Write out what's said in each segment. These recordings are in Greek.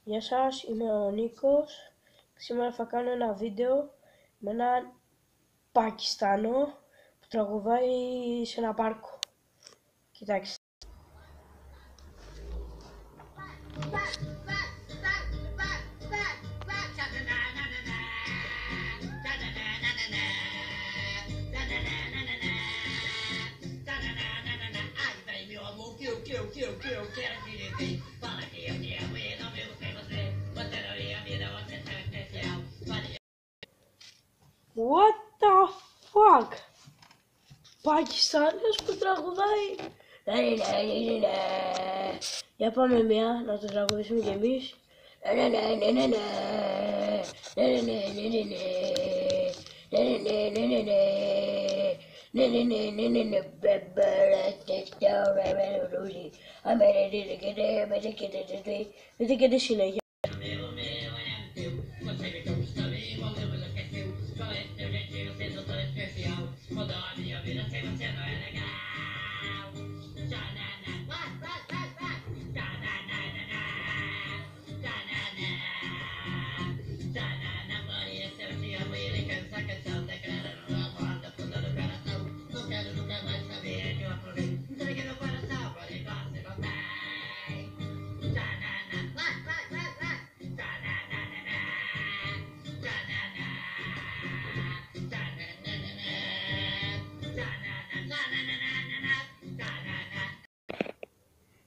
Γεια σας, είμαι ο Νίκος. Σήμερα θα κάνω ένα βίντεο με έναν Πακιστάνο που τραγουδάει σε ένα πάρκο. Κοιτάξτε. What the fuck? Πακιστάνιος που τραγουδάει. Για πάμε μια να το τραγουδήσουμε κι εμείς. Δεν και τη συνέχεια.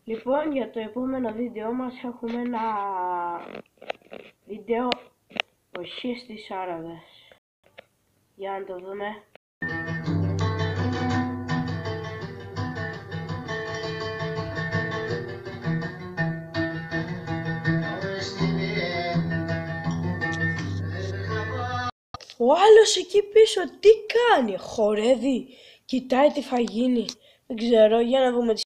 Λοιπόν, για το επόμενο βίντεο μας έχουμε ένα βίντεο όχι στις Άραβες. Για να το δούμε. Ο άλλος εκεί πίσω τι κάνει, χορεύει, κοιτάει τι θα γίνει. Δεν ξέρω, για να δούμε τι.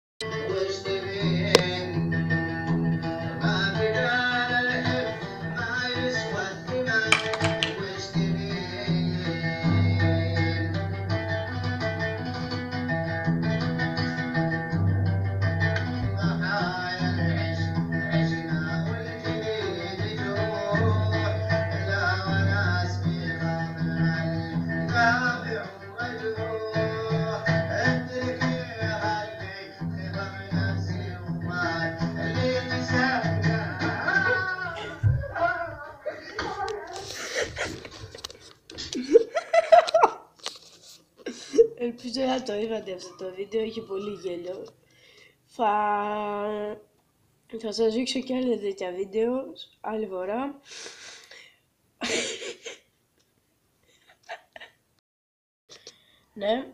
Ελπίζω να το είδατε αυτό το βίντεο, έχει πολύ γέλιο. Θα σας δείξω και άλλα τέτοια βίντεο άλλη φορά. Ναι,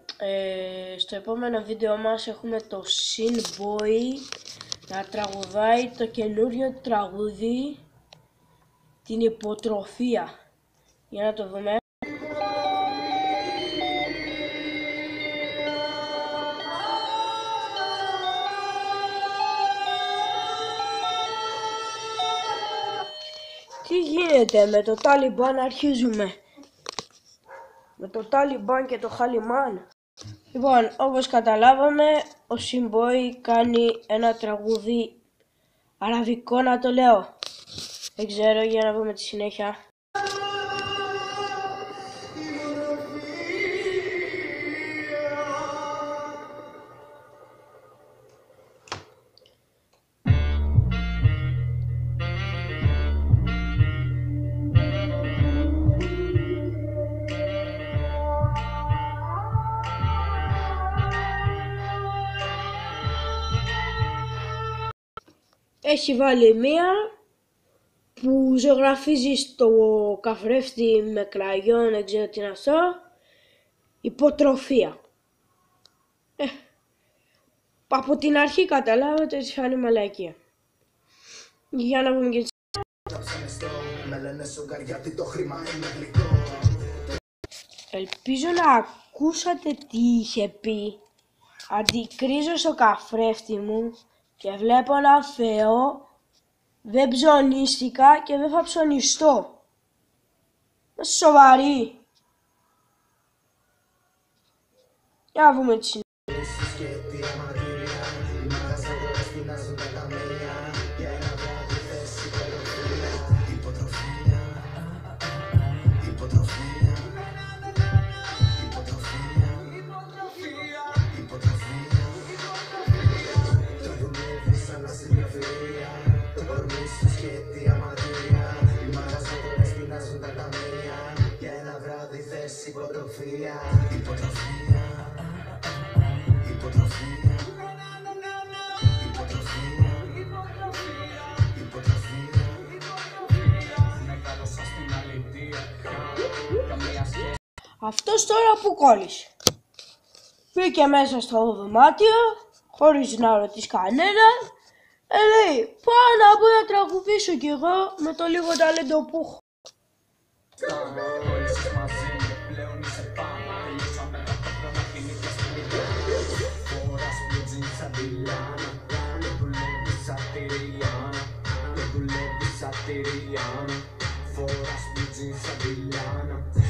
στο επόμενο βίντεο μας έχουμε το Sinboy να τραγουδάει το καινούριο τραγούδι, την υποτροφία. Για να το δούμε. Τι γίνεται με το Ταλιμπάν, αρχίζουμε. Με το Ταλιμπάν και το Χαλιμάν. Λοιπόν, όπως καταλάβαμε, ο Sinboy κάνει ένα τραγούδι αραβικό, να το λέω. Δεν ξέρω, για να δούμε τη συνέχεια. Έχει βάλει μία που ζωγραφίζει στο καθρέφτη με κραγιόν, δεν ξέρω τι είναι αυτό. Υποτροφία. Από την αρχή καταλάβατε ότι θα είναι μαλακία. Για να πούμε και ελπίζω να ακούσατε τι είχε πει. Αντικρίζω στο καθρέφτη μου και βλέπω ένα Θεό, δεν ψωνίστηκα και δεν θα ψωνιστώ. Είσαι σοβαρή. Για να δούμε τι συνέχεια. Αυτός τώρα που κόλλησε. Μπήκε μέσα στο δωμάτιο, χωρίς να ρωτήσει κανέναν. Λέει, πάω να μπω να τραγουδήσω κι εγώ με το λίγο ταλέντο που έχω.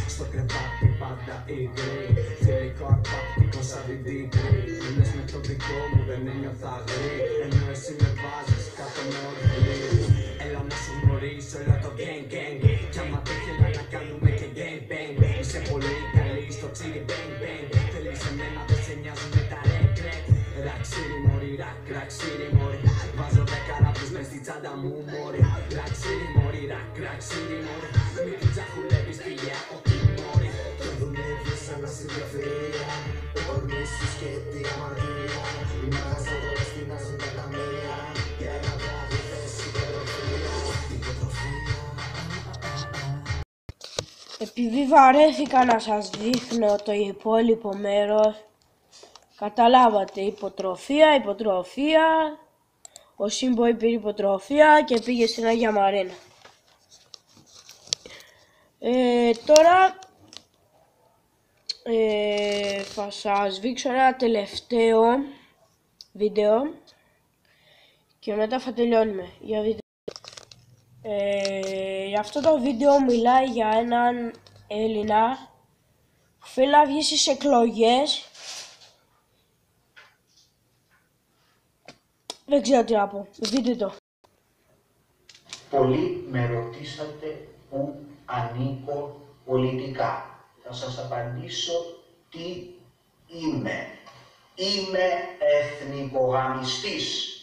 Στο κρεβάτι πάντα υγρή, θηλυκό αρπακτικό σαν την τίγρη. Λες με το δικό μου δεν ένιωθα γρή, ενώ εσύ με βάζεις κάτω με ορφλή. Έλα να σου γνωρίσω όλο το gang gang, κι άμα τέχελα να κάνουμε και gang bang. Είσαι πολύ καλή στο τσίρι bang bang, θέλεις εμένα δεν σε νοιάζουνε τα ρεκ ρεκ. Ραξίρι μωρί ρακ ραξίρι μωρί, βάζω 10 ράπους μες στη τσάντα μου μωρί. Ραξίρι μωρί ρακ ραξίρι μωρί, μη την τσαχουλεύεις φύγε από τη μωρί. Το δουλεύεις σαν να συντροφία, ορμήσεις και τη αμαρτία. Η μάγασσα τώρα στείναζουν κατά μία, και ένα βράδυ θες υποτροφία. Επειδή βαρέθηκα να σας δείχνω το υπόλοιπο μέρος, καταλάβατε, υποτροφία, ο Σύμποϊ πήρε υποτροφία και πήγε στην Αγία Μαρένα. Τώρα θα σας δείξω ένα τελευταίο βίντεο και μετά θα τελειώνουμε για βίντεο. Αυτό το βίντεο μιλάει για έναν Έλληνα που θέλει να βγει στις εκλογές. Δεν ξέρω τι να πω, δείτε το. Πολλοί με ρωτήσατε πού ανήκω πολιτικά. Θα σας απαντήσω τι είμαι. Είμαι εθνικογαμιστής.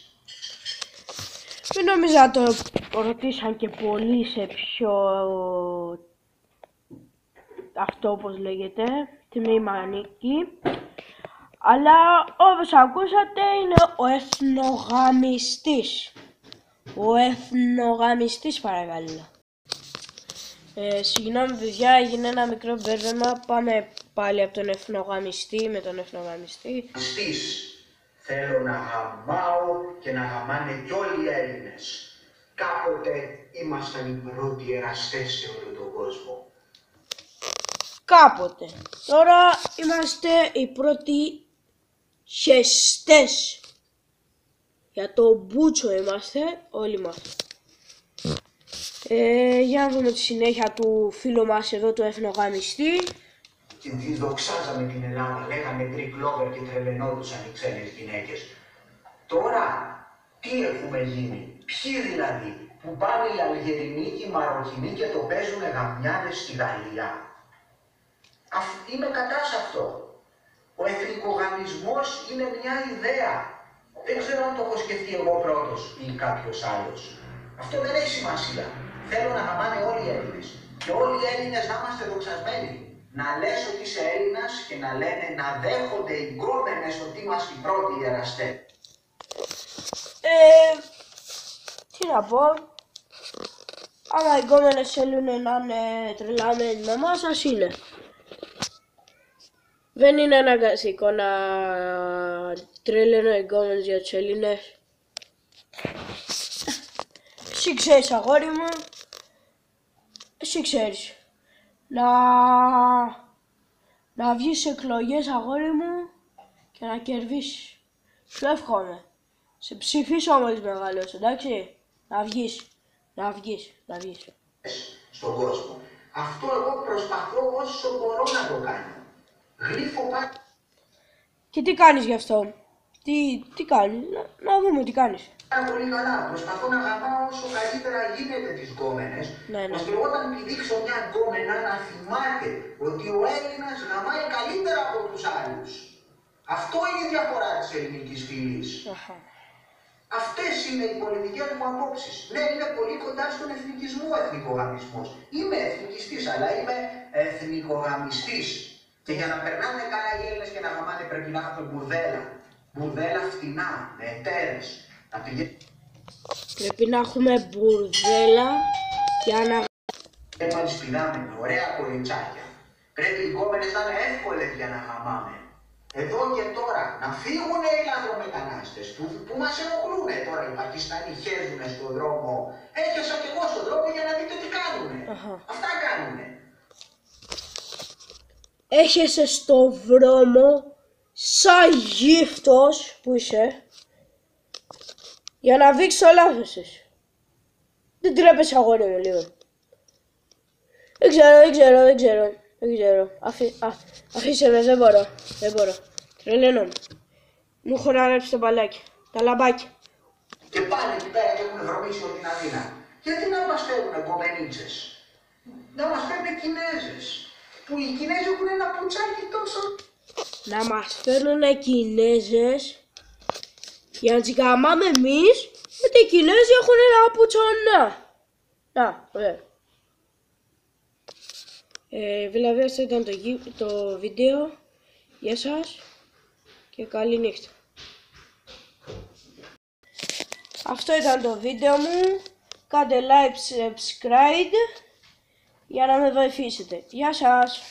Δεν νομίζω να το ρωτήσαν και πολλοί σε ποιο αυτό όπως λέγεται, τμήμα ανήκει. Αλλά όπως ακούσατε είναι ο εθνογαμιστής. Ο εθνογαμιστής παρακαλώ. Συγγνώμη παιδιά, έγινε ένα μικρό μπέρδεμα. Πάμε πάλι από τον εθνογαμιστή με τον εθνογαμιστή. Θέλω να γαμάω και να γαμάνε κι όλοι οι Έλληνες. Κάποτε ήμασταν οι πρώτοι εραστές σε όλο τον κόσμο. Κάποτε. Τώρα είμαστε οι πρώτοι χεστές. Για το μπούτσο είμαστε όλοι μας. Για να δούμε τη συνέχεια του φίλου μας εδώ, του εθνογαμιστή. Και διδοξάζαμε την Ελλάδα, λέγαμε Greek lover και τρελαινόντουσαν οι ξένες γυναίκες. Τώρα, τι έχουμε γίνει, ποιοι δηλαδή, που πάνε οι Αλγερινοί και οι Μαροκινοί και το παίζουνε γαμιάδες στη Γαλλία. Είμαι κατά σε αυτό. Ο εθνικογαμισμός είναι μια ιδέα. Δεν ξέρω αν το έχω σκεφτεί εγώ πρώτος ή κάποιος άλλος. Αυτό δεν έχει σημασία. Θέλω να γαμάνε όλοι οι Έλληνες. Και όλοι οι Έλληνες να είμαστε δοξασμένοι. Να λες ότι είσαι Έλληνας και να λένε να δέχονται οι γκόμενες ότι είμαστε οι πρώτοι ιεραστές. Τι να πω. Άμα οι γκόμενες θέλουν να είναι τρελαμένοι με εμάς, ας είναι. Δεν είναι αναγκαστικό να τρελαίνω οι γκόμενες για τους Έλληνες. Εσύ ξέρεις αγόρι μου, εσύ ξέρεις. Να βγεις σε εκλογές αγόρι μου και να κερδίσεις. Σου εύχομαι. Σε ψηφίσω όμως μεγάλος, εντάξει. Να βγεις. Στον κόσμο. Αυτό εγώ προσπαθώ όσο μπορώ να το κάνω. Γλύφω πάντα. Και τι κάνεις γι' αυτό. Τι κάνεις, να δούμε τι κάνεις. Πολύ καλά. Προσπαθώ να γαμάω όσο καλύτερα γίνεται τις γκόμενες, ώστε όταν πηδήξω μια γκόμενα να θυμάται ότι ο Έλληνας γαμάει καλύτερα από τους άλλους. Αυτό είναι η διαφορά της ελληνικής φυλής. Αυτές είναι οι πολιτικές μου απόψεις. Ναι, είναι πολύ κοντά στον εθνικισμό ο εθνικογαμισμός. Είμαι εθνικιστής, αλλά είμαι εθνικογαμιστής. Και για να περνάνε καλά οι Έλληνες και να γαμάνε πρέπει να έχουμε μπουρδέλα. Μπουρδέλα φτηνά, με εταίρες. Να πηγαίνει. Πρέπει να έχουμε μπουρδέλα για να... Πηγάμε, ωραία κοριτσάκια. Πρέπει οι κόμενες να είναι εύκολες για να γαμάμε. Εδώ και τώρα, να φύγουν οι λαθρομετανάστες που μας ενοχλούνε τώρα. Οι Πακιστανοί χέζουνε στον δρόμο. Έχασα κι εγώ στον δρόμο για να δείτε τι κάνουνε. Αυτά κάνουνε. Έχεσαι στο δρόμο σαν γύφτος που είσαι για να δείξεις το λάθος σου. Δεν τρέπεσαι αγόρι μου λίγο. Δεν ξέρω. Αφήσε με, δεν μπορώ. Τρελαίνομαι. Μου έχω να ρέψει το μπαλάκι, τα λαμπάκια. Και πάνε εκεί πέρα και έχουν βρωμίσει όλη την Αθήνα. Γιατί να μας φέρουν κομμενίτσες, να μας φέρουν Κινέζες, που οι Κινέζοι έχουν ένα πουτσάκι τόσο... Να μας φέρουν Κινέζες για να τις γαμάμε εμείς, γιατί οι Κινέζοι έχουν ένα πουτσονά. Να, ωραία. Δηλαδή αυτό ήταν το βίντεο. Γεια σας και καλή νύχτα. Αυτό ήταν το βίντεο μου. Κάντε like, subscribe για να με βοηθήσετε. Γεια σας.